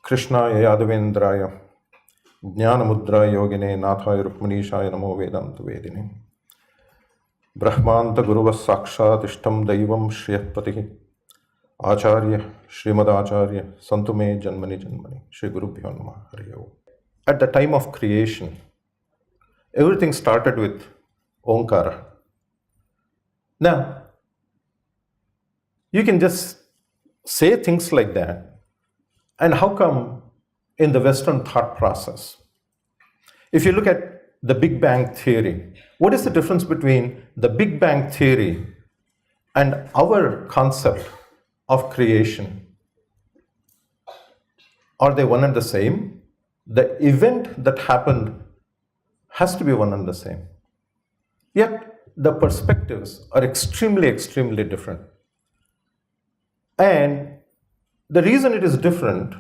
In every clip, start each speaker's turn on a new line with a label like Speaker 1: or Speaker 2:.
Speaker 1: Krishnaya Yadavendraya Jnanamudra Yogine Nathaya Rukmanishaya Namo Vedanta Vedine Brahmanta Guruvas Sakshat Ishtam Daivam Shriyapati Acharya Srimad Acharya Santume Janmani Janmani Shri Guru Bhyo Namah Hari Om. At the time of creation, everything started with Omkara. Now, you can just say things like that, and how come in the Western thought process, if you look at the Big Bang Theory, what is the difference between the Big Bang Theory and our concept of creation? Are they one and the same? The event that happened has to be one and the same. Yet the perspectives are extremely, extremely different. And the reason it is different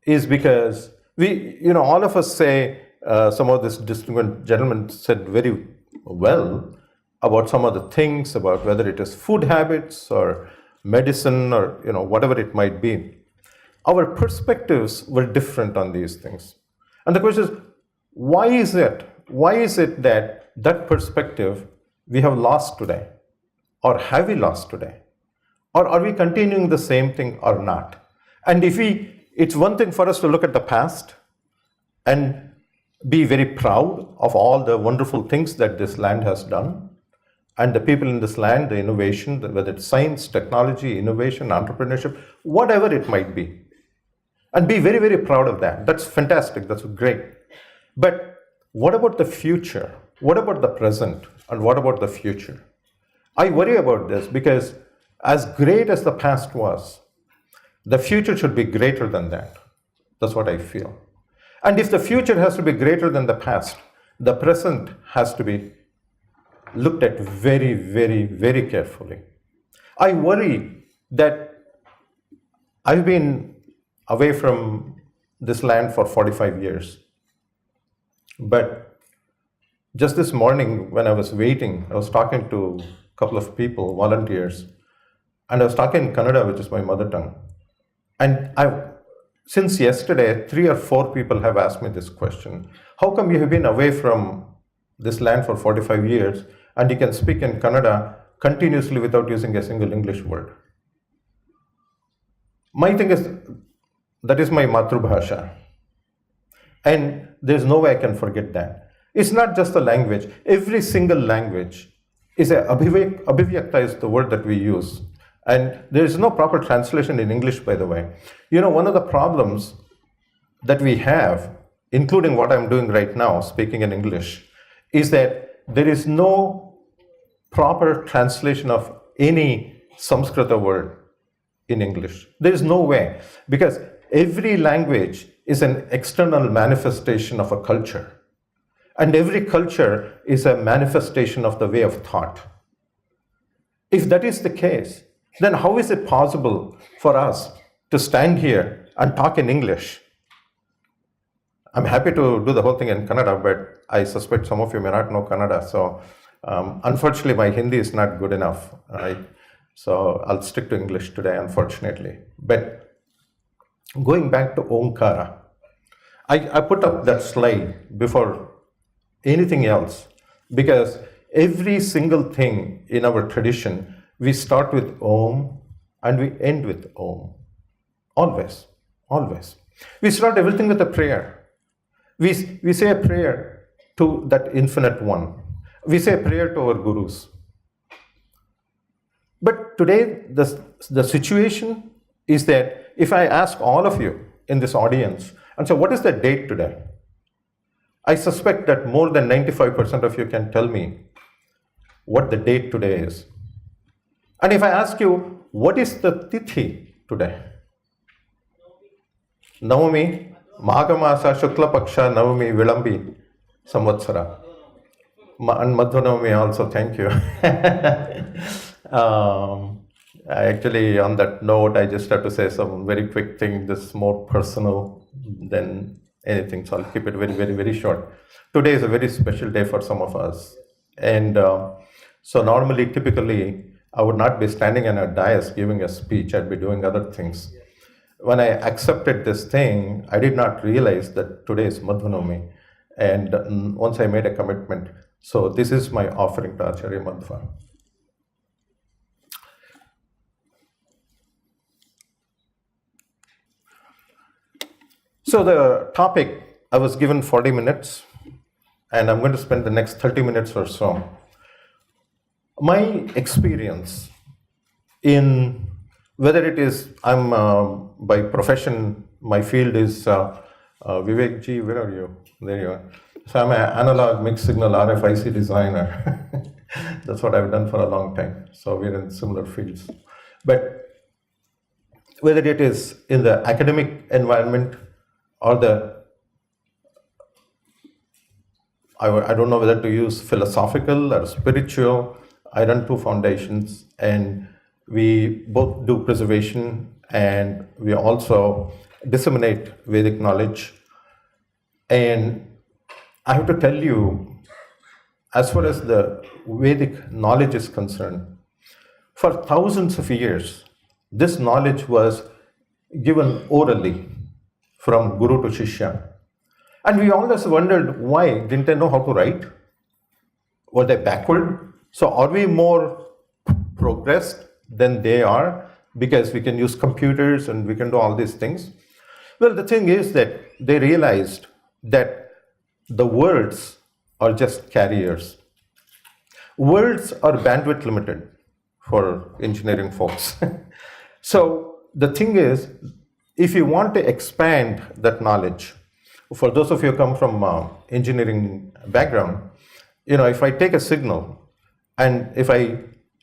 Speaker 1: is because all of us say, some of this distinguished gentleman said very well about some of the things, about whether it is food habits or medicine or whatever it might be. Our perspectives were different on these things. And the question is, why is it? Why is it that perspective we have lost today? Or have we lost today? Or are we continuing the same thing or not? And it's one thing for us to look at the past and be very proud of all the wonderful things that this land has done, and the people in this land, the innovation, whether it's science, technology, innovation, entrepreneurship, whatever it might be. And be very, very proud of that. That's fantastic. That's great. But what about the future? What about the present? And what about the future? I worry about this because as great as the past was, the future should be greater than that. That's what I feel. And if the future has to be greater than the past, the present has to be looked at very, very, very carefully. I worry that I've been away from this land for 45 years. But just this morning when I was waiting, I was talking to a couple of people, volunteers, and I was talking in Kannada, which is my mother tongue. And since yesterday, 3 or 4 people have asked me this question. How come you have been away from this land for 45 years and you can speak in Kannada continuously without using a single English word? My thing is, that is my Matrubhasha. And there's no way I can forget that. It's not just the language. Every single language is abhivyakta is the word that we use. And there is no proper translation in English, by the way. One of the problems that we have, including what I'm doing right now, speaking in English, is that there is no proper translation of any Samskrita word in English. There is no way, because every language is an external manifestation of a culture. And every culture is a manifestation of the way of thought. If that is the case, then how is it possible for us to stand here and talk in English? I'm happy to do the whole thing in Kannada, but I suspect some of you may not know Kannada. So unfortunately, my Hindi is not good enough, right? So I'll stick to English today, unfortunately. But going back to Omkara, I put up that slide before anything else, because every single thing in our tradition, we start with Om and we end with Om. Always, always. We start everything with a prayer. We say a prayer to that infinite one. We say a prayer to our gurus. But today, the situation is that if I ask all of you in this audience, and so what is the date today? I suspect that more than 95% of you can tell me what the date today is. And if I ask you, what is the tithi today? Navami, Maghamasa, Shukla Paksha, Navami, Vilambi, Samvatsara. And Madhvanavami also, thank you. Actually, on that note, I just have to say some very quick thing. This is more personal than anything, so I'll keep it very, very, very short. Today is a very special day for some of us. And so normally, typically, I would not be standing in a dais giving a speech. I'd be doing other things. when I accepted this thing, I did not realize that today is Madhvanomi. And once I made a commitment, so this is my offering to Acharya Madhva. So the topic, I was given 40 minutes, and I'm going to spend the next 30 minutes or so. My experience in, whether it is, I'm by profession, my field is, Vivek ji, where are you? There you are. So I'm an analog mixed signal RFIC designer. That's what I've done for a long time. So we're in similar fields. But whether it is in the academic environment or I don't know whether to use philosophical or spiritual. I run 2 foundations, and we both do preservation, and we also disseminate Vedic knowledge. And I have to tell you, as far as the Vedic knowledge is concerned, for thousands of years, this knowledge was given orally from Guru to Shishya. And we always wondered, why? Didn't they know how to write? Were they backward? So are we more progressed than they are because we can use computers and we can do all these things? Well, the thing is that they realized that the words are just carriers. Words are bandwidth limited for engineering folks. So the thing is, if you want to expand that knowledge, for those of you who come from engineering background, if I take a signal and if I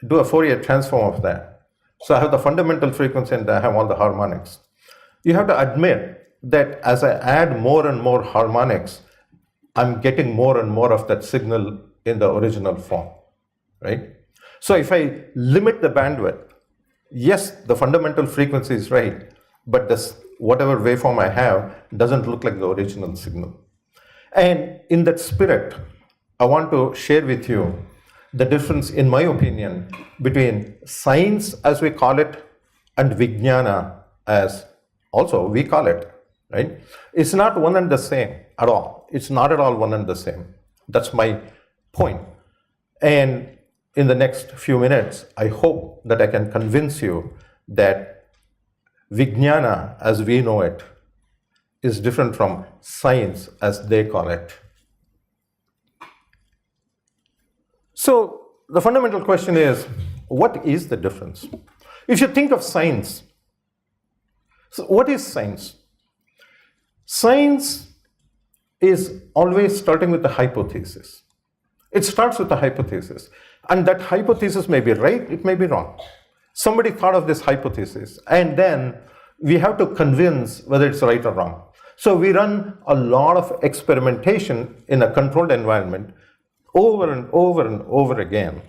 Speaker 1: do a Fourier transform of that, so I have the fundamental frequency and I have all the harmonics. You have to admit that as I add more and more harmonics, I'm getting more and more of that signal in the original form, right? So if I limit the bandwidth, yes, the fundamental frequency is right, but this whatever waveform I have doesn't look like the original signal. And in that spirit, I want to share with you the difference, in my opinion, between science as we call it and VignyAna as also we call it, right? It's not one and the same at all. It's not at all one and the same. That's my point. And in the next few minutes, I hope that I can convince you that VignyAna, as we know it, is different from science, as they call it. So the fundamental question is, what is the difference? If you think of science, so what is science? Science is always starting with a hypothesis. It starts with a hypothesis. And that hypothesis may be right, it may be wrong. Somebody thought of this hypothesis, and then we have to convince whether it's right or wrong. So we run a lot of experimentation in a controlled environment over and over and over again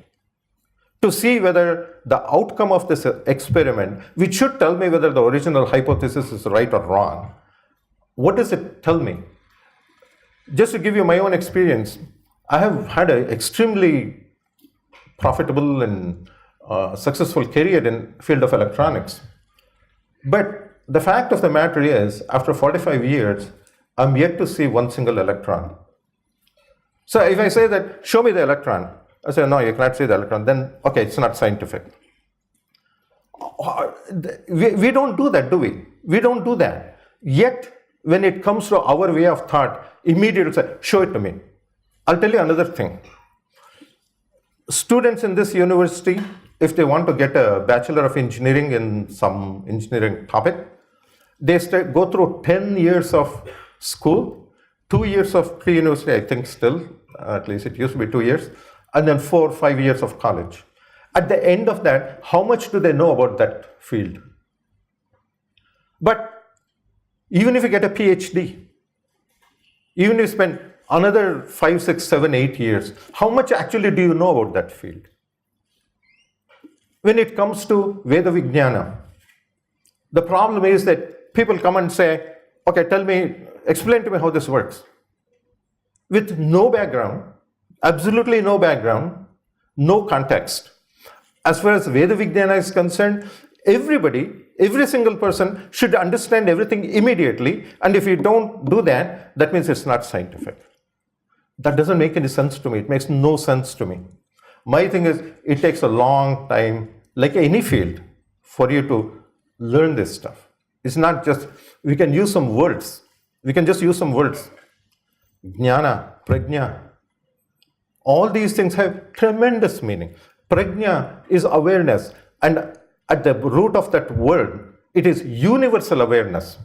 Speaker 1: to see whether the outcome of this experiment, which should tell me whether the original hypothesis is right or wrong, what does it tell me? Just to give you my own experience, I have had an extremely profitable and successful career in field of electronics. But the fact of the matter is, after 45 years, I'm yet to see one single electron. So if I say that, show me the electron, I say, no, you cannot see the electron, then, okay, it's not scientific. We don't do that, do we? We don't do that. Yet, when it comes to our way of thought, immediately say, show it to me. I'll tell you another thing. Students in this university, if they want to get a Bachelor of Engineering in some engineering topic, they go through 10 years of school, 2 years of pre-university, I think still, at least it used to be 2 years, and then 4 or 5 years of college. At the end of that, how much do they know about that field? But even if you get a PhD, even if you spend another 5, 6, 7, 8 years, how much actually do you know about that field? When it comes to Veda VignyAna, the problem is that people come and say, okay, explain to me how this works. With no background, absolutely no background, no context. As far as Veda VignyAna is concerned, everybody Every single person should understand everything immediately, and if you don't do that, that means it's not scientific. That doesn't make any sense to me. It makes no sense to me. My thing is, it takes a long time, like any field, for you to learn this stuff. It's not just, we can use some words. We can just use some words. Jnana, Prajna. All these things have tremendous meaning. Prajna is awareness, and at the root of that word, it is universal awareness.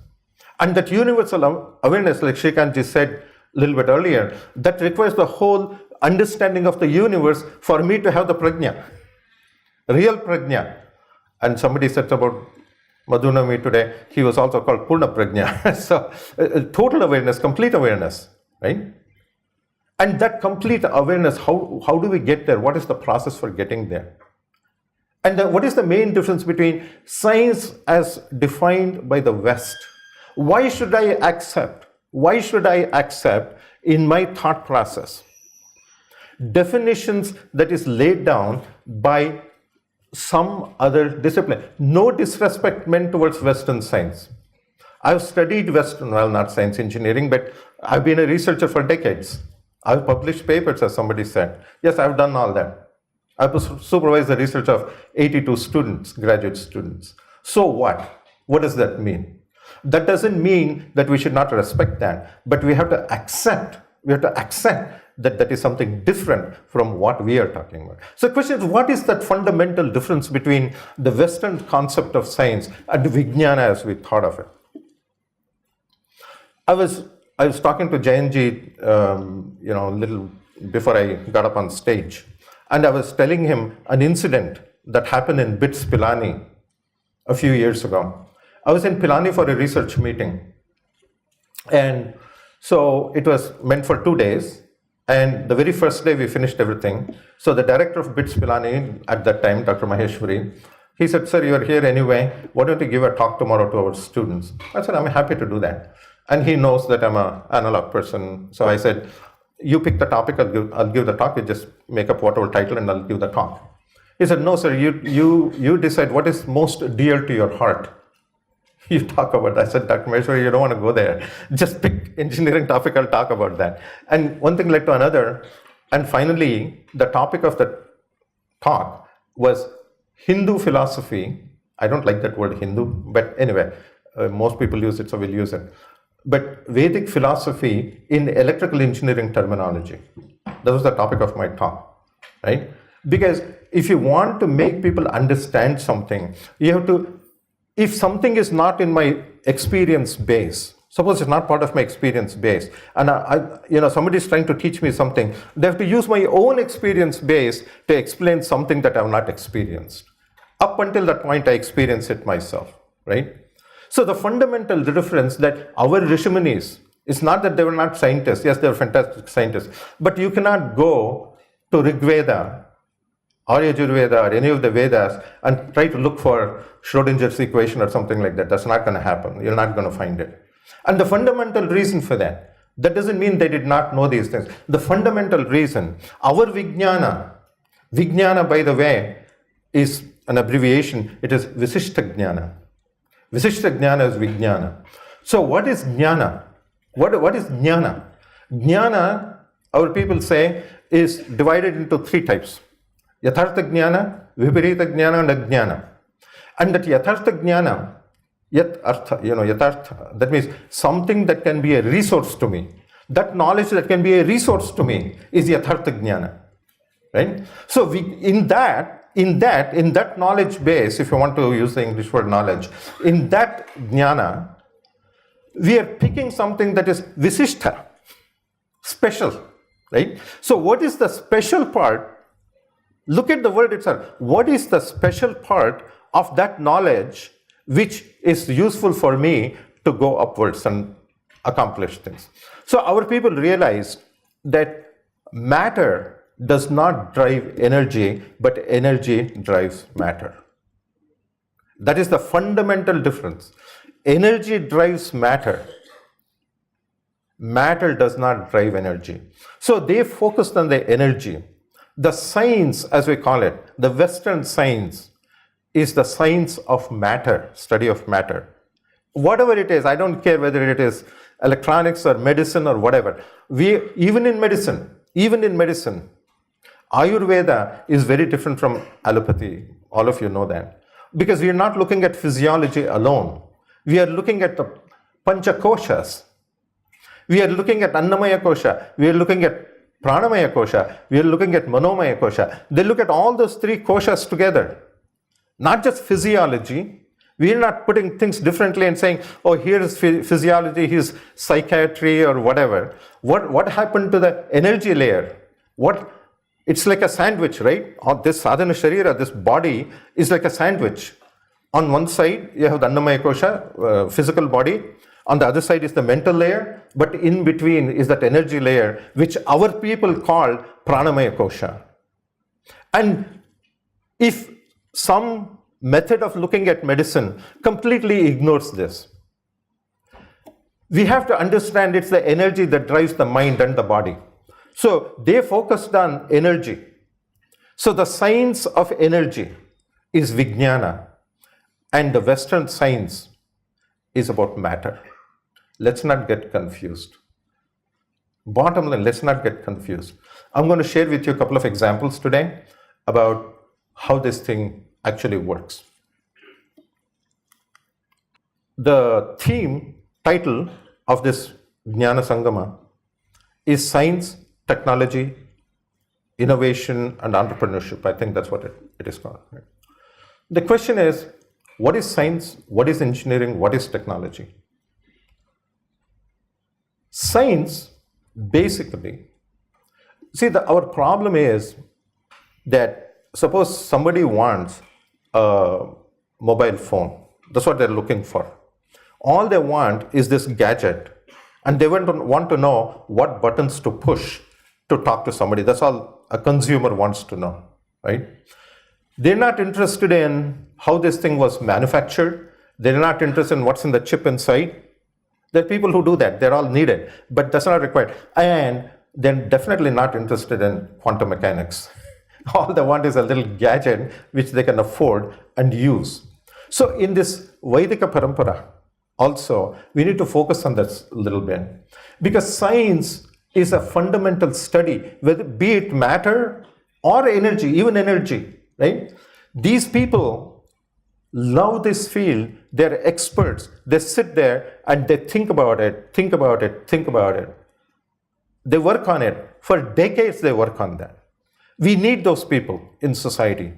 Speaker 1: And that universal awareness, like Shrikant ji said a little bit earlier, that requires the whole understanding of the universe for me to have the Prajna, real Prajna. And somebody said about Madhunami today, he was also called Purna Prajna. So total awareness, complete awareness, right? And that complete awareness, how do we get there? What is the process for getting there? And what is the main difference between science as defined by the West? Why should I accept in my thought process definitions that is laid down by some other discipline? No disrespect meant towards Western science. I've studied Western, well, not science engineering, but I've been a researcher for decades. I've published papers, as somebody said. Yes, I've done all that. I've supervised the research of 82 students, graduate students. So what? What does that mean? That doesn't mean that we should not respect that, but we have to accept that that is something different from what we are talking about. So the question is, what is that fundamental difference between the Western concept of science and VignyAna as we thought of it? I was talking to Jayanji, a little before I got up on stage. And I was telling him an incident that happened in BITS Pilani a few years ago. I was in Pilani for a research meeting. And so it was meant for 2 days. And the very first day we finished everything. So the director of BITS Pilani at that time, Dr. Maheshwari, he said, "Sir, you're here anyway. Why don't you give a talk tomorrow to our students?" I said, "I'm happy to do that." And he knows that I'm an analog person. So I said, "You pick the topic, I'll give the talk. You just make up whatever title and I'll give the talk." He said, "No, sir, you decide what is most dear to your heart. You talk about that." I said, "Dr. Maheshwari, you don't want to go there. Just pick engineering topic, I'll talk about that." And one thing led to another. And finally, the topic of the talk was Hindu philosophy. I don't like that word Hindu, but anyway, most people use it, so we'll use it. But Vedic philosophy in electrical engineering terminology. That was the topic of my talk, right? Because if you want to make people understand something, you have to, if something is not in my experience base, suppose it's not part of my experience base, and somebody is trying to teach me something, they have to use my own experience base to explain something that I have not experienced. Up until that point, I experience it myself, right? So the fundamental difference that our Rishimonis, it's not that they were not scientists. Yes, they were fantastic scientists. But you cannot go to Rig Veda or Yajurveda or any of the Vedas and try to look for Schrodinger's equation or something like that. That's not going to happen. You're not going to find it. And the fundamental reason for that doesn't mean they did not know these things. The fundamental reason, our VignyAna, by the way, is an abbreviation. It is Visishta Jnana. Visishta Jnana is VignyAna. So what is Jnana? What is Jnana? Jnana, our people say, is divided into 3 types. Yathartha Jnana, Viparita Jnana, and Ajnana. And that Yathartha Jnana, Yathartha, that means something that can be a resource to me. That knowledge that can be a resource to me is Yathartha Jnana. Right? So in that knowledge base, if you want to use the English word knowledge, in that jnana, we are picking something that is visishta, special, right? So what is the special part? Look at the word itself. What is the special part of that knowledge which is useful for me to go upwards and accomplish things? So our people realized that matter does not drive energy, but energy drives matter. That is the fundamental difference. Energy drives matter. Matter does not drive energy. So they focused on the energy. The science, as we call it, the Western science, is the science of matter, study of matter. Whatever it is, I don't care whether it is electronics or medicine or whatever. Even in medicine, Ayurveda is very different from allopathy. All of you know that. Because we are not looking at physiology alone. We are looking at the panchakoshas. We are looking at Annamaya Kosha. We are looking at Pranamaya Kosha. We are looking at Manomaya Kosha. They look at all those three koshas together. Not just physiology. We are not putting things differently and saying, oh, here is physiology, here's psychiatry or whatever. What happened to the energy layer? It's like a sandwich, right? This sadhana sharira, this body is like a sandwich. On one side, you have the Annamaya Kosha, physical body. On the other side is the mental layer. But in between is that energy layer, which our people call Pranamaya Kosha. And if some method of looking at medicine completely ignores this, we have to understand it's the energy that drives the mind and the body. So they focused on energy. So the science of energy is VignyAna, and the Western science is about matter. Let's not get confused. Bottom line, let's not get confused. I'm going to share with you a couple of examples today about how this thing actually works. The theme title of this Gyan Sangam is Science, Technology, Innovation and Entrepreneurship. I think that's what it is called. Right? The question is, what is science? What is engineering? What is technology? Science, basically, our problem is that suppose somebody wants a mobile phone. That's what they're looking for. All they want is this gadget, and they want to know what buttons to push to talk to somebody. That's all a consumer wants to know, right? They're not interested in how this thing was manufactured. They're not interested in what's in the chip inside. There are people who do that. They're all needed, but that's not required. And they're definitely not interested in quantum mechanics. All they want is a little gadget which they can afford and use. So in this Vaidika Parampara, also, we need to focus on this a little bit. Because science is a fundamental study, whether be it matter or energy, even energy, right? These people love this field. They're experts. They sit there and they think about it. They work on it. For decades, they work on that. We need those people in society.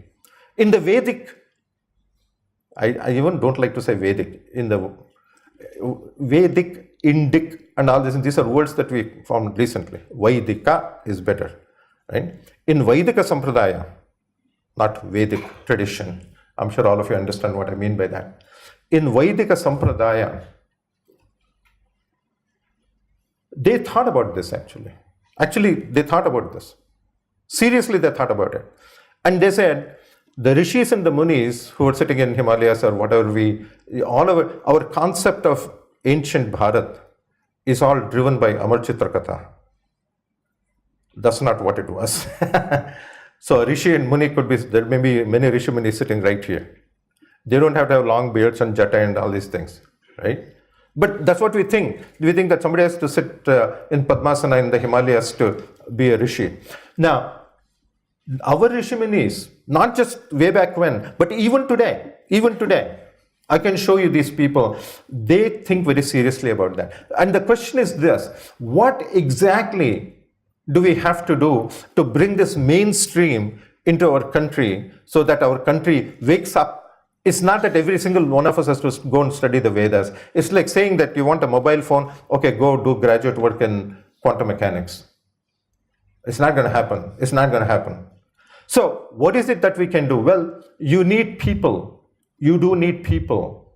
Speaker 1: In the Vedic, I even don't like to say Vedic, in the Vedic, Indic, and all this, and these are words that we found recently. Vaidika is better, right? In Vaidika Sampradaya, not Vedic tradition, I'm sure all of you understand what I mean by that. In Vaidika Sampradaya, they thought about this actually. They thought about this. Seriously, they thought about it. And they said, the rishis and the munis who were sitting in Himalayas or whatever, all of our concept of ancient Bharat is all driven by Amar Chitra Katha. That's not what it was. So rishi and muni there may be many rishi munis sitting right here. They don't have to have long beards and jata and all these things, right? But that's what we think. We think that somebody has to sit in Padmasana in the Himalayas to be a rishi. Now, our rishi munis, not just way back when, but even today, I can show you these people. They think very seriously about that. And the question is this: what exactly do we have to do to bring this mainstream into our country so that our country wakes up? It's not that every single one of us has to go and study the Vedas. It's like saying that you want a mobile phone, okay, go do graduate work in quantum mechanics. It's not going to happen. So what is it that we can do? Well, you need people. You do need people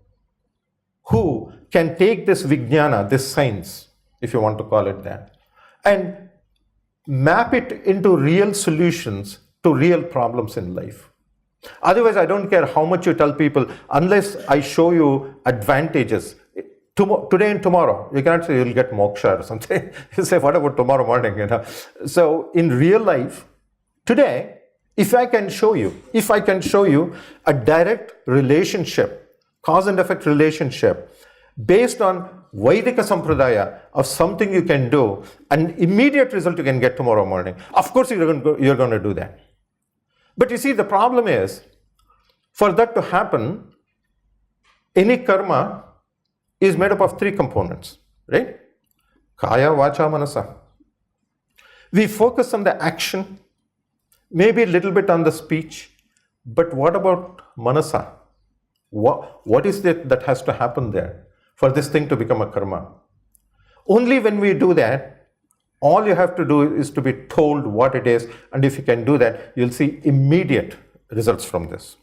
Speaker 1: who can take this Vijnana, this science, if you want to call it that, and map it into real solutions to real problems in life. Otherwise, I don't care how much you tell people, unless I show you advantages. Today and tomorrow, you cannot say you'll get moksha or something. You say, what about tomorrow morning? So in real life, today, If I can show you a direct relationship, cause and effect relationship, based on Vaidika Sampradaya of something you can do, an immediate result you can get tomorrow morning, of course you're going to do that. But you see, the problem is, for that to happen, any karma is made up of 3 components, right? Kaya, Vacha, Manasa. We focus on the action, maybe a little bit on the speech, but what about Manasa? What is it that has to happen there for this thing to become a karma? Only when we do that, all you have to do is to be told what it is, and if you can do that, you'll see immediate results from this.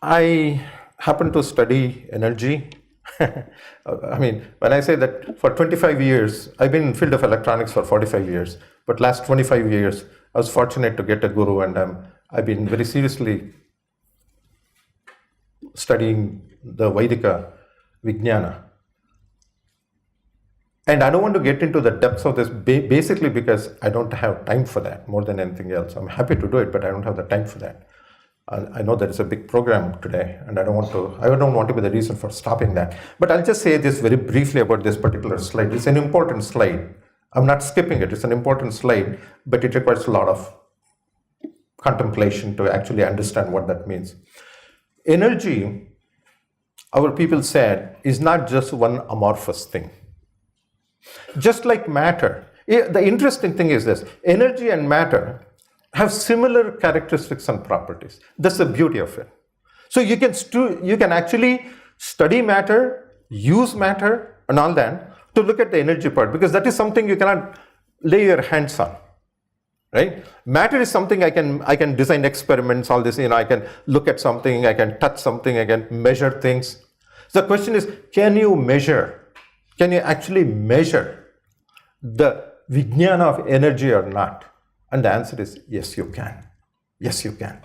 Speaker 1: I happen to study energy. I mean, when I say that for 25 years, I've been in the field of electronics for 45 years, but last 25 years, I was fortunate to get a guru, and I've been very seriously studying the Vaidika VignyAna. And I don't want to get into the depths of this basically because I don't have time for that more than anything else. I'm happy to do it, but I don't have the time for that. I know that it's a big program today, and I don't want to be the reason for stopping that. But I'll just say this very briefly about this particular slide. It's an important slide. I'm not skipping it. It's an important slide, but it requires a lot of contemplation to actually understand what that means. Energy, our people said, is not just one amorphous thing. Just like matter. The interesting thing is this: energy and matter have similar characteristics and properties. That's the beauty of it. So you can actually study matter, use matter, and all that to look at the energy part, because that is something you cannot lay your hands on, right? Matter is something I can design experiments, all this. I can look at something, I can touch something, I can measure things. So the question is, can you actually measure the Vijnana of energy or not? And the answer is yes, you can. Yes, you can.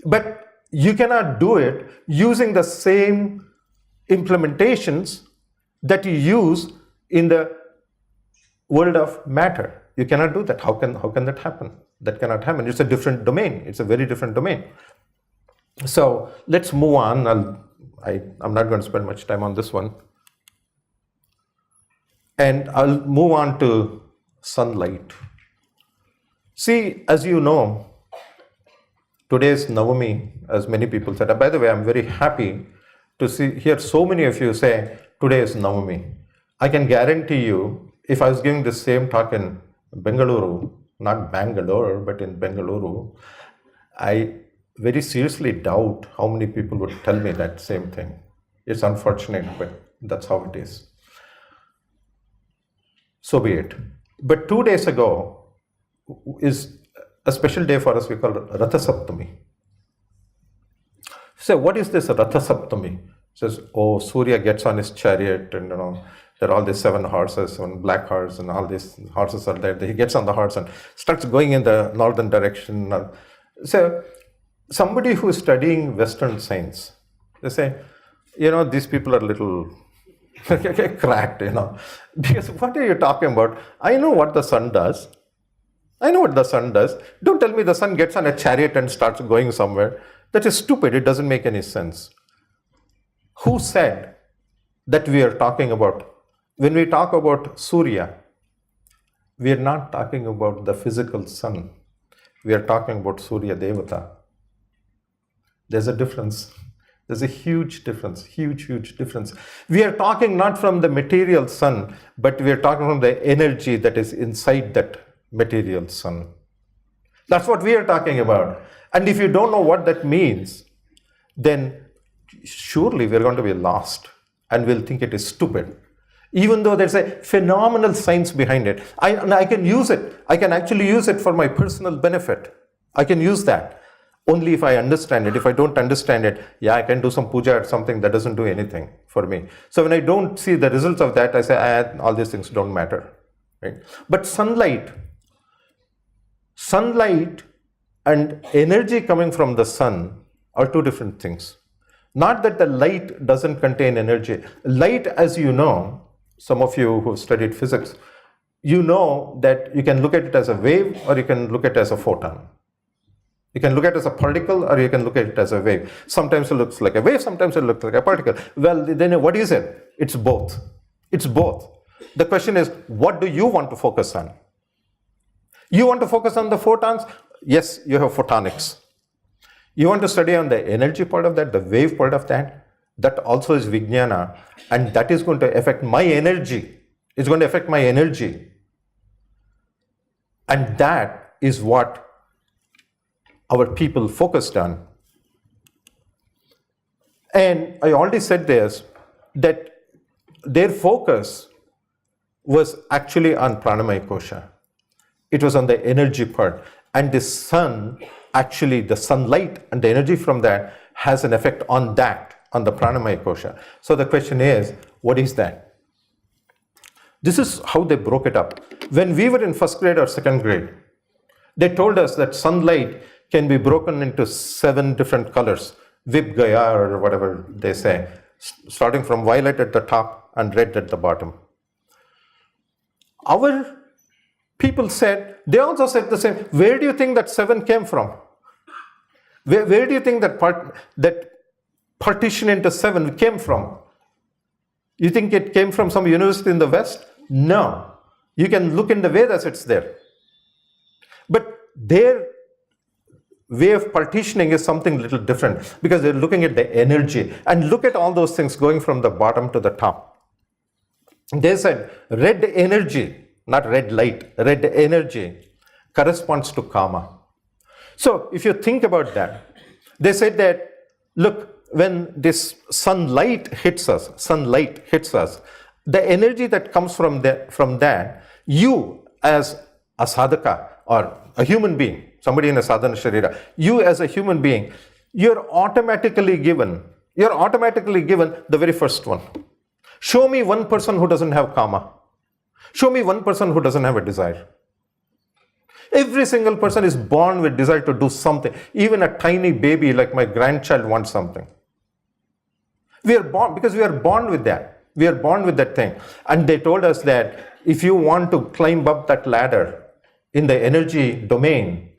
Speaker 1: But you cannot do it using the same implementations that you use in the world of matter. You cannot do that. How can that happen? That cannot happen. It's a different domain. It's a very different domain. So let's move on. I'm not going to spend much time on this one. And I'll move on to sunlight. See, as you know, today's Navami, as many people said. By the way, I'm very happy to hear so many of you say, today is Navami. I can guarantee you, if I was giving the same talk in Bengaluru, not Bangalore, but in Bengaluru, I very seriously doubt how many people would tell me that same thing. It's unfortunate, but that's how it is. So be it. But 2 days ago is a special day for us. We call it Ratha Saptami. So what is this Ratha Saptami? It says, Surya gets on his chariot, and there are all these 7 horses, 7 black horses, and all these horses are there. He gets on the horse and starts going in the northern direction. So somebody who is studying Western science, they say, these people are a little cracked, because what are you talking about? I know what the sun does. Don't tell me the sun gets on a chariot and starts going somewhere. That is stupid. It doesn't make any sense. Who said that we are talking about, when we talk about Surya, we are not talking about the physical sun. We are talking about Surya Devata. There's a difference. There's a huge difference, huge difference. We are talking not from the material sun, but we are talking from the energy that is inside that material sun. That's what we are talking about. And if you don't know what that means, then surely we're going to be lost and we'll think it is stupid. Even though there's a phenomenal science behind it. I can use it. I can actually use it for my personal benefit. I can use that. Only if I understand it. If I don't understand it, I can do some puja or something that doesn't do anything for me. So when I don't see the results of that, I say, all these things don't matter. Right? But sunlight and energy coming from the sun are 2 different things. Not that the light doesn't contain energy. Light, as you know, some of you who have studied physics, you know that you can look at it as a wave or you can look at it as a photon. You can look at it as a particle or you can look at it as a wave. Sometimes it looks like a wave, sometimes it looks like a particle. Well, then what is it? It's both. It's both. The question is, what do you want to focus on? You want to focus on the photons? Yes, you have photonics. You want to study on the energy part of that, the wave part of that? That also is VignyAna, and that is going to affect my energy. It's going to affect my energy. And that is what our people focused on. And I already said this, that their focus was actually on pranamaya kosha. It was on the energy part. And the sun, actually the sunlight and the energy from that has an effect on that, on the pranamaya kosha. So the question is, what is that? This is how they broke it up. When we were in first grade or second grade, they told us that sunlight can be broken into 7 different colors, VignyAna or whatever they say, starting from violet at the top and red at the bottom. Our people said, they also said the same. Where do you think that 7 came from? Where do you think that partition into 7 came from? You think it came from some university in the West? No. You can look in the Vedas, it's there. But their way of partitioning is something a little different because they're looking at the energy. And look at all those things going from the bottom to the top. They said red energy, not red light, red energy corresponds to karma. So if you think about that, they said that, look, when this sunlight hits us, the energy that comes from that, you as a sadhaka or a human being, somebody in a sadhana sharira, you as a human being, you're automatically given the very first one. Show me one person who doesn't have karma. Show me one person who doesn't have a desire. Every single person is born with desire to do something. Even a tiny baby like my grandchild wants something. We are born, because we are born with that. We are born with that thing. And they told us that if you want to climb up that ladder in the energy domain,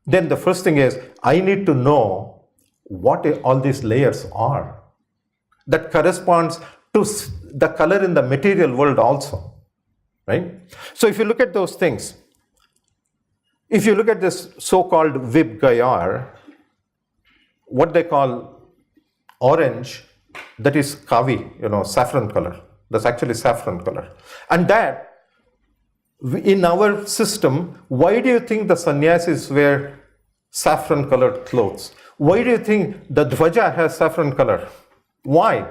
Speaker 1: then the first thing is, I need to know what all these layers are. That corresponds to the color in the material world also. Right? So if you look at those things, if you look at this so-called VignyAna, what they call orange, that is kavi, saffron color. That's actually saffron color. And that, in our system, why do you think the sannyasis wear saffron colored clothes? Why do you think the dhwaja has saffron color? Why?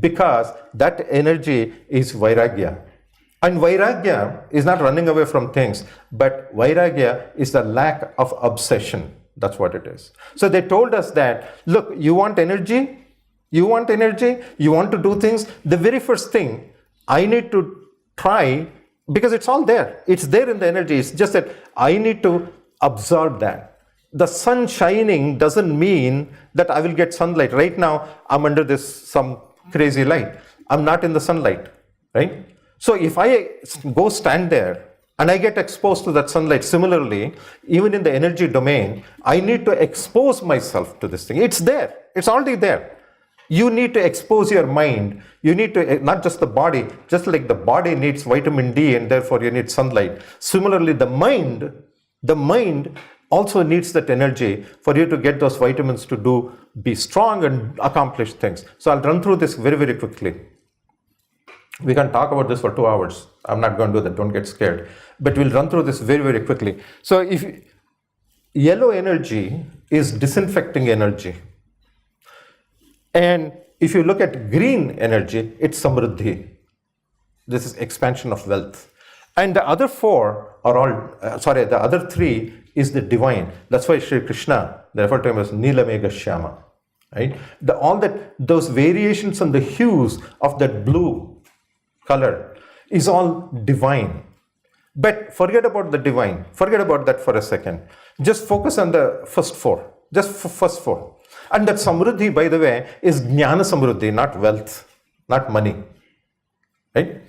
Speaker 1: Because that energy is vairagya. And vairagya is not running away from things, but vairagya is the lack of obsession. That's what it is. So they told us that, look, you want energy, you want to do things. The very first thing I need to try, because it's all there. It's there in the energy. It's just that I need to absorb that. The sun shining doesn't mean that I will get sunlight. Right now, I'm under some crazy light. I'm not in the sunlight, right? So if I go stand there and I get exposed to that sunlight, similarly, even in the energy domain, I need to expose myself to this thing. It's there. It's already there. You need to expose your mind. You need to, not just the body, just like the body needs vitamin D and therefore you need sunlight. Similarly, the mind also needs that energy for you to get those vitamins to be strong and accomplish things. So I'll run through this very, very quickly. We can talk about this for 2 hours. I'm not going to do that. Don't get scared. But we'll run through this very, very quickly. So if yellow energy is disinfecting energy. And if you look at green energy, it's samruddhi. This is expansion of wealth. And the other the other 3 is the divine. That's why Sri Krishna, they refer to him as Nilamega Shyama. Right? Those variations on the hues of that blue color is all divine. But forget about the divine. Forget about that for a second. Just focus on the first 4. Just first 4. And that samruddhi, by the way, is jnana samruddhi, not wealth, not money. right?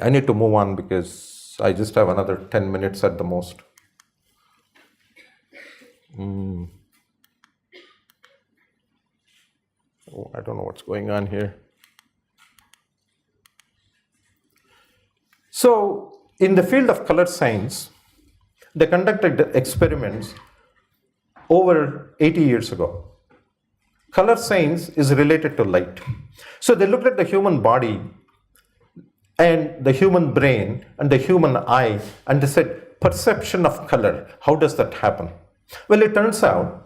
Speaker 1: I need to move on because I just have another 10 minutes at the most. Oh, I don't know what's going on here. So, in the field of color science, they conducted experiments over 80 years ago. Color science is related to light. So, they looked at the human body and the human brain and the human eye, and they said, perception of color, how does that happen? Well, it turns out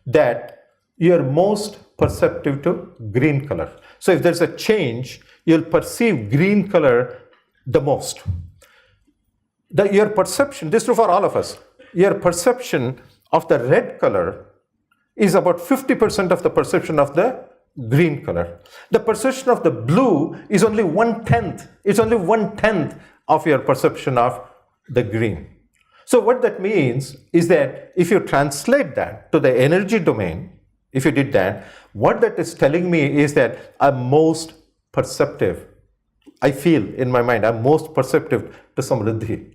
Speaker 1: that you're most perceptive to green color. So if there's a change, you'll perceive green color the most. Your perception, this is true for all of us, your perception of the red color is about 50% of the perception of the green color. The perception of the blue is only 1/10. It's only 1/10 of your perception of the green. So what that means is that if you translate that to the energy domain, if you did that, what that is telling me is that I'm most perceptive. I feel in my mind, I'm most perceptive to samriddhi.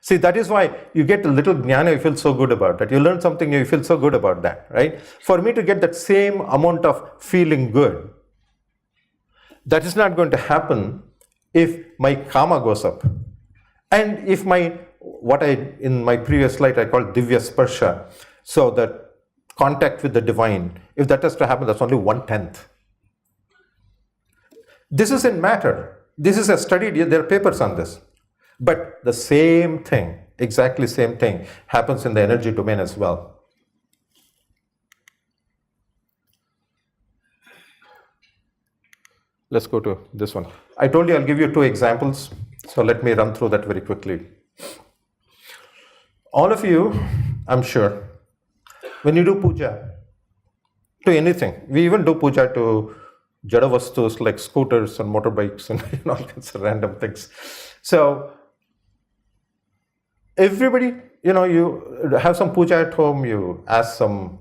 Speaker 1: See, that is why you get a little jnana, you feel so good about that. You learn something new, you feel so good about that, right? For me to get that same amount of feeling good, that is not going to happen if my kama goes up. And if in my previous slide, I called divya sparsha, so that contact with the divine, if that has to happen, that's only 1/10. This is in matter. This is a study, there are papers on this. But the same thing, exactly same thing, happens in the energy domain as well. Let's go to this one. I told you I'll give you 2 examples, so let me run through that very quickly. All of you, I'm sure, when you do puja to anything, we even do puja to jadavastus like scooters and motorbikes and all kinds of random things. So everybody, you have some puja at home, you ask some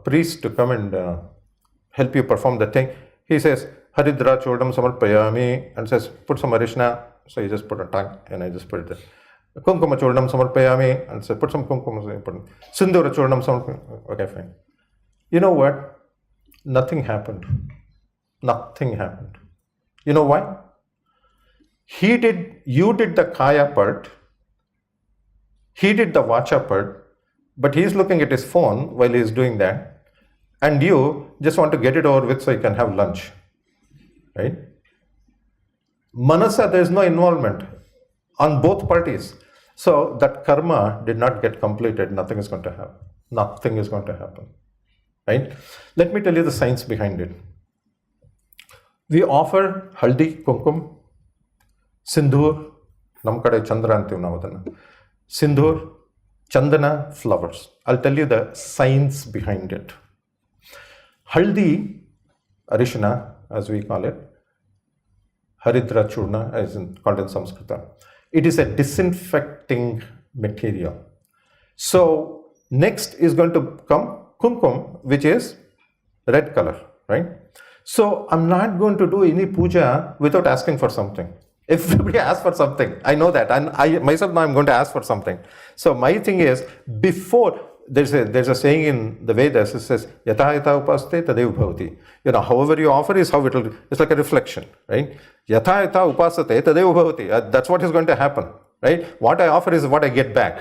Speaker 1: priest to come and help you perform the thing. He says, Haridra Chodam Samarpayami, and says, put some Arishna. So you just put a tongue, and I just put it there. Kunkuma Chodam Samarpayami, and say, put some Kunkuma. Sindura Chodam Samarpayami. Okay, fine. You know what? Nothing happened. Nothing happened. You know why? You did the Kaya part, he did the Vacha part, but he's looking at his phone while he's doing that. And you just want to get it over with so you can have lunch, right? Manasa, there is no involvement on both parties. So that karma did not get completed. Nothing is going to happen. Nothing is going to happen, right? Let me tell you the science behind it. We offer haldi, kumkum, sindoor, namkade chandra antiv navu sindoor, chandana, flowers. I'll tell you the science behind it. Haldi, arishana, as we call it, haridra churna, as called in Sanskrita. It is a disinfecting material. So next is going to come kumkum, which is red color, right? So I'm not going to do any puja without asking for something. Everybody asks for something. I know that. And I myself now I'm going to ask for something. So my thing is, before, there's a saying in the Vedas, it says, yatha yatha upaste tadev bhavati. However you offer is how it's like a reflection, right? Yatha yatha upasate tadev bhavati. That's what is going to happen, right? What I offer is what I get back.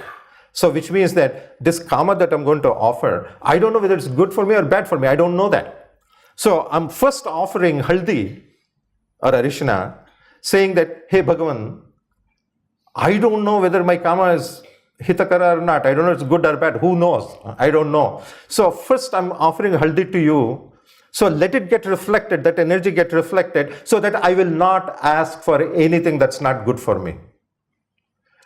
Speaker 1: So which means that this karma that I'm going to offer, I don't know whether it's good for me or bad for me. I don't know that. So I'm first offering haldi or arishana, saying that, hey Bhagavan, I don't know whether my karma is hitakara or not. I don't know if it's good or bad. Who knows? I don't know. So first I'm offering haldi to you. So let it get reflected, that energy get reflected, so that I will not ask for anything that's not good for me.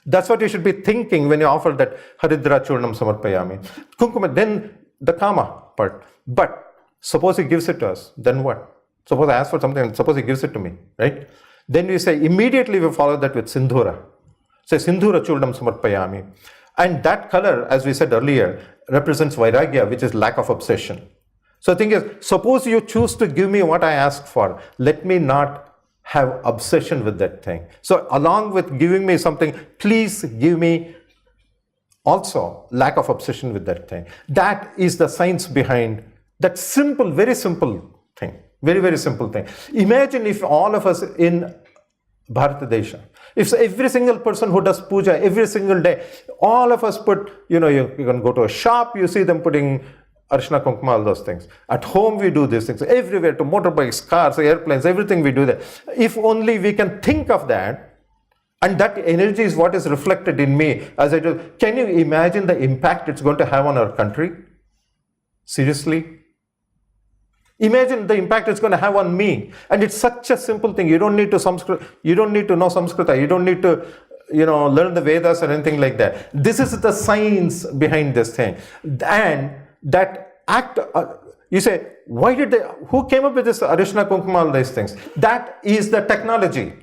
Speaker 1: That's what you should be thinking when you offer that haridra churnam samarpayami. Kunkuma, then the kama part. But suppose he gives it to us, then what? Suppose I ask for something and suppose he gives it to me, right? Then we say, immediately we follow that with sindhura. Say, sindhura churnam samarpayami. And that color, as we said earlier, represents vairagya, which is lack of obsession. So the thing is, suppose you choose to give me what I asked for, let me not have obsession with that thing. So along with giving me something, please give me also lack of obsession with that thing. That is the science behind that simple, very simple thing. Very, very simple thing. Imagine if all of us in Bharatadesha, if every single person who does puja every single day, all of us put, you can go to a shop, you see them putting arshana kunkuma, all those things. At home we do these things. Everywhere, to motorbikes, cars, airplanes, everything we do that. If only we can think of that, and that energy is what is reflected in me as I do. Can you imagine the impact it's going to have on our country? Seriously? Imagine the impact it's going to have on me. And it's such a simple thing. You don't need to you don't need to know Samskrita. You don't need to, learn the Vedas or anything like that. This is the science behind this thing. And that act, you say, who came up with this Arishna Kunkuma, all these things? That is the technology.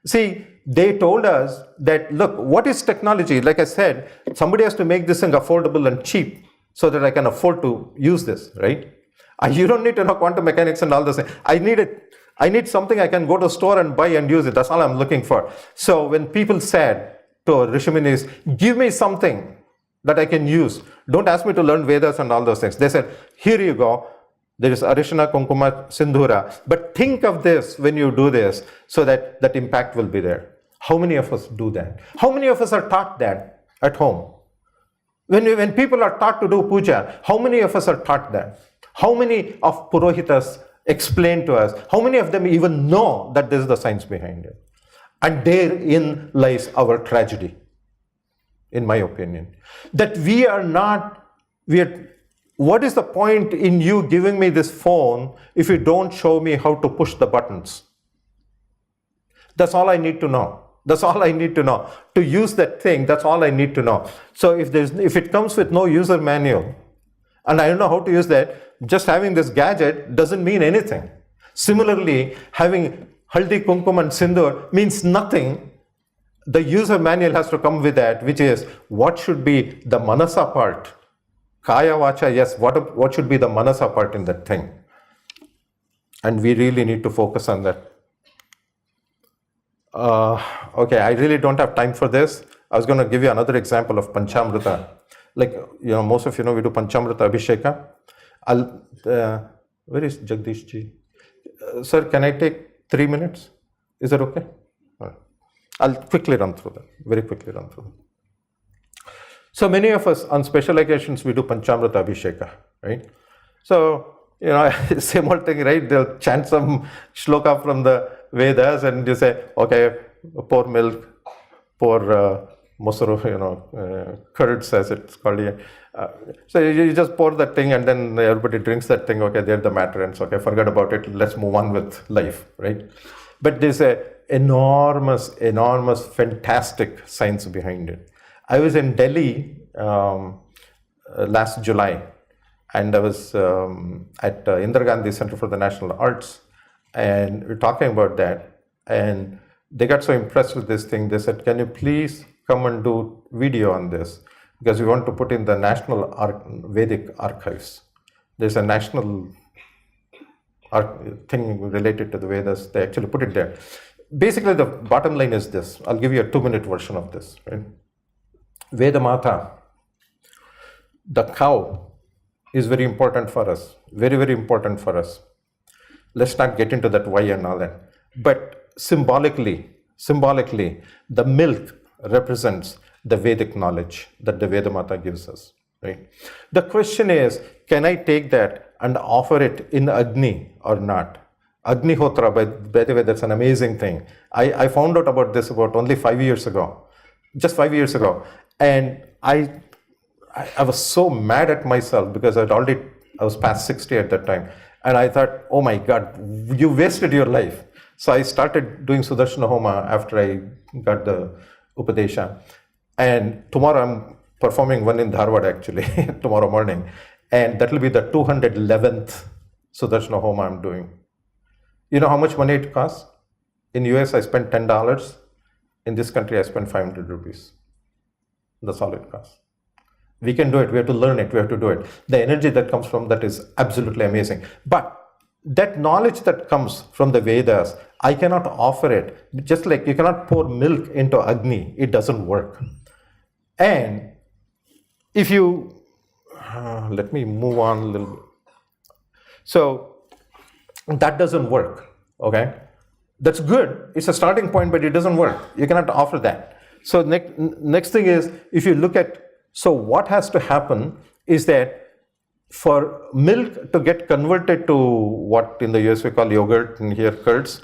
Speaker 1: See, they told us that, look, what is technology? Like I said, somebody has to make this thing affordable and cheap so that I can afford to use this, right? You don't need to know quantum mechanics and all this. I need something I can go to a store and buy and use it. That's all I'm looking for. So when people said to Rishiminis, give me something that I can use. Don't ask me to learn Vedas and all those things. They said, here you go. There is Arishana, Kunkuma, Sindhura. But think of this when you do this so that that impact will be there. How many of us do that? How many of us are taught that at home? When people are taught to do puja, how many of us are taught that? How many of Purohitas explain to us? How many of them even know that this is the science behind it? And therein lies our tragedy, in my opinion. That what is the point in you giving me this phone if you don't show me how to push the buttons? That's all I need to know. That's all I need to know. To use that thing, that's all I need to know. So if it comes with no user manual, and I don't know how to use that, just having this gadget doesn't mean anything. Similarly, having haldi, kumkum and sindur means nothing. The user manual has to come with that, which is what should be the manasa part. Kaya vacha, yes, what should be the manasa part in that thing? And we really need to focus on that. Okay, I really don't have time for this. I was going to give you another example of Panchamrita. Like, most of you know we do Panchamrita Abhisheka. Where is Jagdish ji? Sir, can I take 3 minutes? Is that okay? I'll quickly run through that, very quickly run through that. So many of us on special occasions we do Panchamrita Abhisheka, right? So, same old thing, right? They'll chant some shloka from the Vedas and you say, okay, pour milk, pour Mosuru, curds as it's called here. So you just pour that thing and then everybody drinks that thing. Okay, they're the matrons. Okay, forget about it. Let's move on with life, right? But there's a enormous, fantastic science behind it. I was in Delhi last July, and I was at Indira Gandhi Center for the National Arts, and we're talking about that. And they got so impressed with this thing. They said, "Can you please come and do video on this? Because we want to put in the National Vedic Archives. There's a national thing related to the Vedas. They actually put it there." Basically, the bottom line is this. I'll give you a 2-minute version of this. Right? Veda Mata, the cow, is very important for us. Very, very important for us. Let's not get into that why and all that. But symbolically, the milk represents the Vedic knowledge that the Veda Mata gives us. Right? The question is, can I take that and offer it in Agni or not? Agnihotra, by the way, that's an amazing thing. I found out about this about only 5 years ago. Just 5 years ago. And I was so mad at myself because I was past 60 at that time. And I thought, oh my God, you wasted your life. So I started doing Sudarshana Homa after I got the Upadesha. And tomorrow I'm performing one in Dharwad actually, tomorrow morning. And that will be the 211th Sudarshana Homa I'm doing. You know how much money it costs? In US, I spent $10. In this country, I spent 500 rupees. That's all it costs. We can do it. We have to learn it. We have to do it. The energy that comes from that is absolutely amazing. But that knowledge that comes from the Vedas, I cannot offer it. Just like you cannot pour milk into Agni, it doesn't work. And if you, let me move on a little bit. So that doesn't work, okay? That's good. It's a starting point, but it doesn't work. You cannot offer that. So next thing is, if you look at, so what has to happen is that for milk to get converted to what in the US we call yogurt and here curds,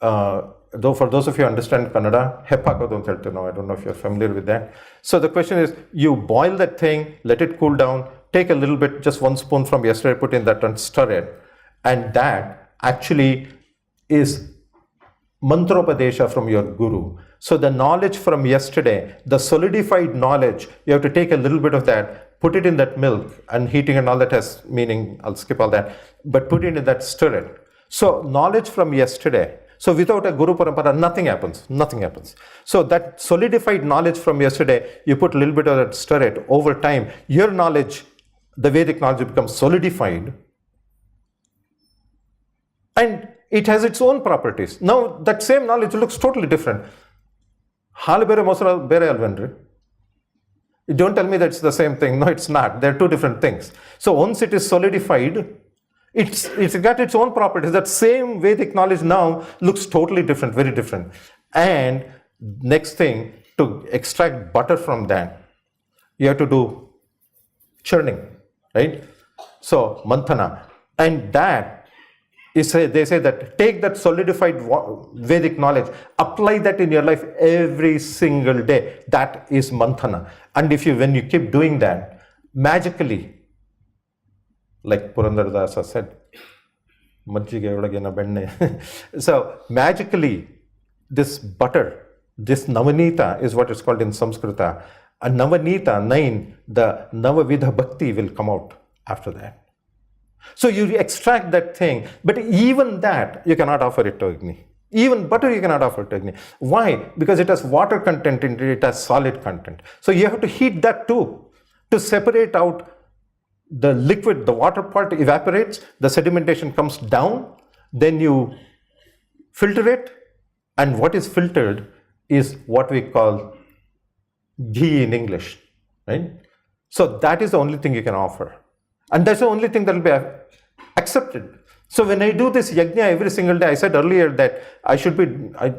Speaker 1: though for those of you who understand Kannada, heppakadu anta heltೇವೆ. I don't know if you're familiar with that. So the question is, you boil that thing, let it cool down, take a little bit, just 1 spoon from yesterday, put in that and stir it. And that actually is mantropadesha from your guru. So the knowledge from yesterday, the solidified knowledge, you have to take a little bit of that, put it in that milk, and heating and all that has meaning, I'll skip all that, but put it in that, stir it. So knowledge from yesterday. So without a guru parampara, nothing happens. So that solidified knowledge from yesterday, you put a little bit of that, stir it. Over time, your knowledge, the Vedic knowledge becomes solidified. And it has its own properties. Now, that same knowledge looks totally different. Halu bere mosara bere alvenri. Don't tell me that it's the same thing. No, it's not. They're two different things. So once it is solidified, it's got its own properties. That same Vedic knowledge now looks totally different, very different. And next thing, to extract butter from that, you have to do churning, right? So manthana. And that is, they say that take that solidified Vedic knowledge, apply that in your life every single day. That is manthana. And when you keep doing that, magically, like Purandaradasa said, so magically, this butter, this navanita is what is called in Sanskrita. And navanita, 9, the navavidha bhakti will come out after that. So you extract that thing, but even that you cannot offer it to Agni. Even butter you cannot offer to Agni. Why? Because it has water content in it, it has solid content. So you have to heat that too, to separate out the liquid. The water part evaporates, the sedimentation comes down, then you filter it, and what is filtered is what we call ghee in English, right? So that is the only thing you can offer. And that's the only thing that will be accepted. So when I do this yajna every single day, I said earlier that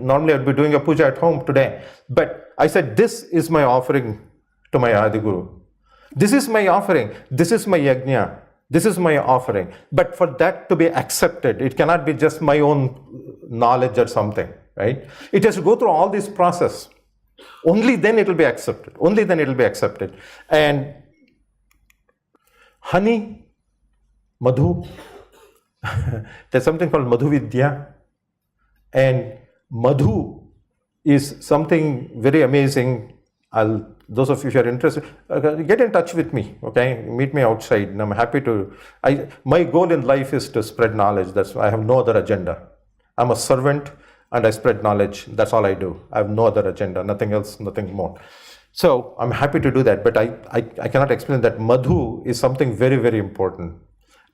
Speaker 1: normally I'd be doing a puja at home today, but I said this is my offering to my Adi Guru. This is my offering. This is my yajna. This is my offering. But for that to be accepted, it cannot be just my own knowledge or something, right? It has to go through all this process. Only then it will be accepted. Only then it will be accepted. And honey, madhu, there's something called madhu vidya, and madhu is something very amazing. Those of you who are interested, get in touch with me, okay? Meet me outside, and I'm happy to. My goal in life is to spread knowledge. That's why I have no other agenda. I'm a servant and I spread knowledge. That's all I do. I have no other agenda, nothing else, nothing more. So I'm happy to do that, but I cannot explain that madhu is something very, very important.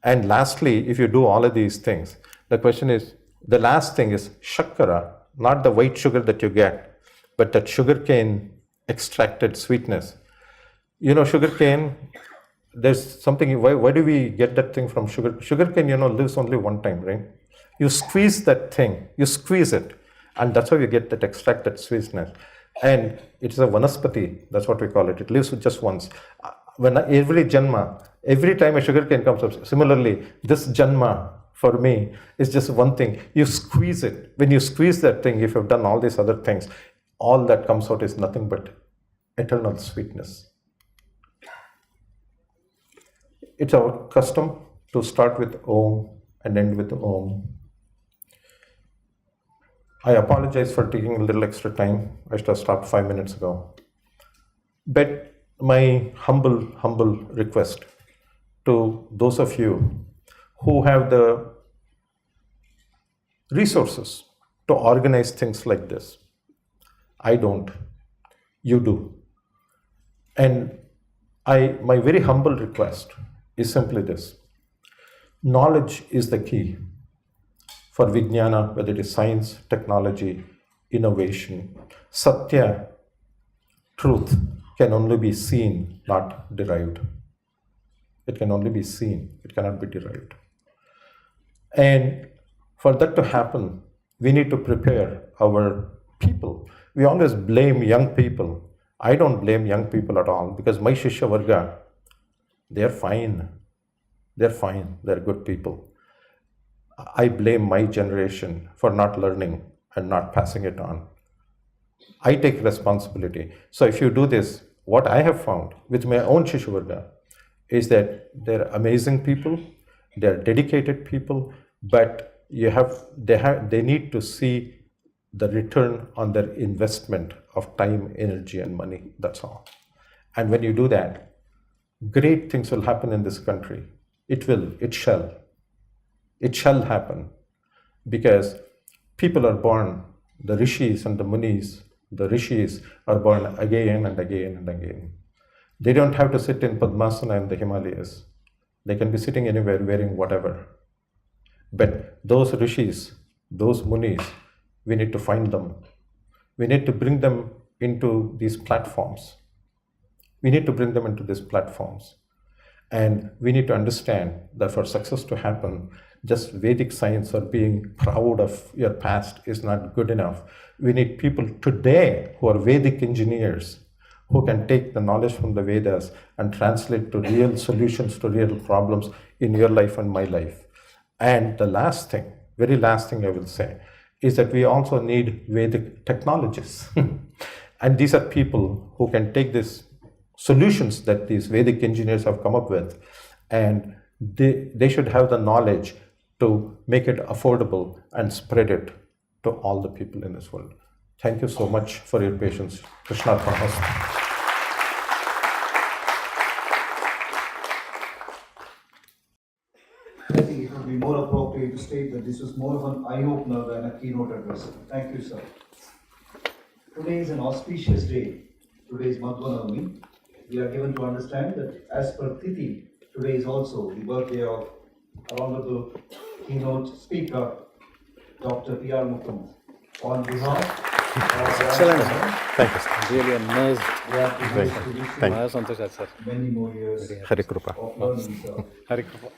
Speaker 1: And lastly, if you do all of these things, the question is, the last thing is shakkara, not the white sugar that you get, but that sugarcane extracted sweetness. You know, sugarcane, there's something, why do we get that thing from sugar? Sugarcane, lives only one time, right? You squeeze that thing, you squeeze it, and that's how you get that extracted sweetness. And it's a vanaspati, that's what we call it. It lives just once. Every janma, every time a sugarcane comes up, similarly, this janma for me is just one thing. You squeeze it. When you squeeze that thing, if you've done all these other things, all that comes out is nothing but eternal sweetness. It's our custom to start with Om and end with Om. I apologize for taking a little extra time. I should have stopped 5 minutes ago. But my humble request to those of you who have the resources to organize things like this. I don't. You do. And My very humble request is simply this. Knowledge is the key for VignyAna, whether it is science, technology, innovation. Satya, truth, can only be seen, not derived. It can only be seen, it cannot be derived. And for that to happen, we need to prepare our people. We always blame young people. I don't blame young people at all because my Shishya Varga, they're fine. They're fine. They're good people. I blame my generation for not learning and not passing it on. I take responsibility. So if you do this, what I have found with my own Shishya Varga is that they're amazing people, they're dedicated people, but they need to see the return on their investment of time, energy, and money. That's all. And when you do that, great things will happen in this country. It shall happen, because people are born, the rishis and the munis, the rishis are born again and again and again. They don't have to sit in Padmasana in the Himalayas. They can be sitting anywhere wearing whatever. But those rishis, those munis, we need to find them. We need to bring them into these platforms. And we need to understand that for success to happen, just Vedic science or being proud of your past is not good enough. We need people today who are Vedic engineers, who can take the knowledge from the Vedas and translate to real solutions to real problems in your life and my life. And the last thing, very last thing I will say, is that we also need Vedic technologists. And these are people who can take these solutions that these Vedic engineers have come up with, and they should have the knowledge to make it affordable and spread it to all the people in this world. Thank you so much for your patience. Krishna Arpanamastu.
Speaker 2: I think it would be more appropriate to state that this was more of an eye-opener than a keynote address. Thank you, sir. Today is an auspicious day. Today is Madhvanavami. We are given to understand that as per Tithi, today is also the birthday of Honorable Keynote Speaker, Dr. P.R. Mukund. On behalf of
Speaker 3: Excellent.
Speaker 1: Thank you, sir.
Speaker 3: Really amazed.
Speaker 1: Thank you.
Speaker 3: Santosh sir.
Speaker 2: many more years
Speaker 1: Hari Krupa.
Speaker 2: of learning, sir.
Speaker 3: Hari Krishna.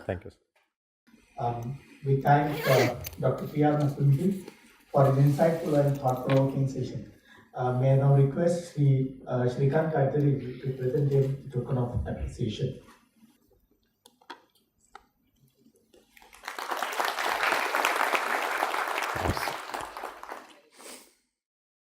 Speaker 1: Thank you.
Speaker 4: We thank Dr. P.R. Mukund for his insightful and thought-provoking session. May I now request Shrikant Kadari to present a token of appreciation.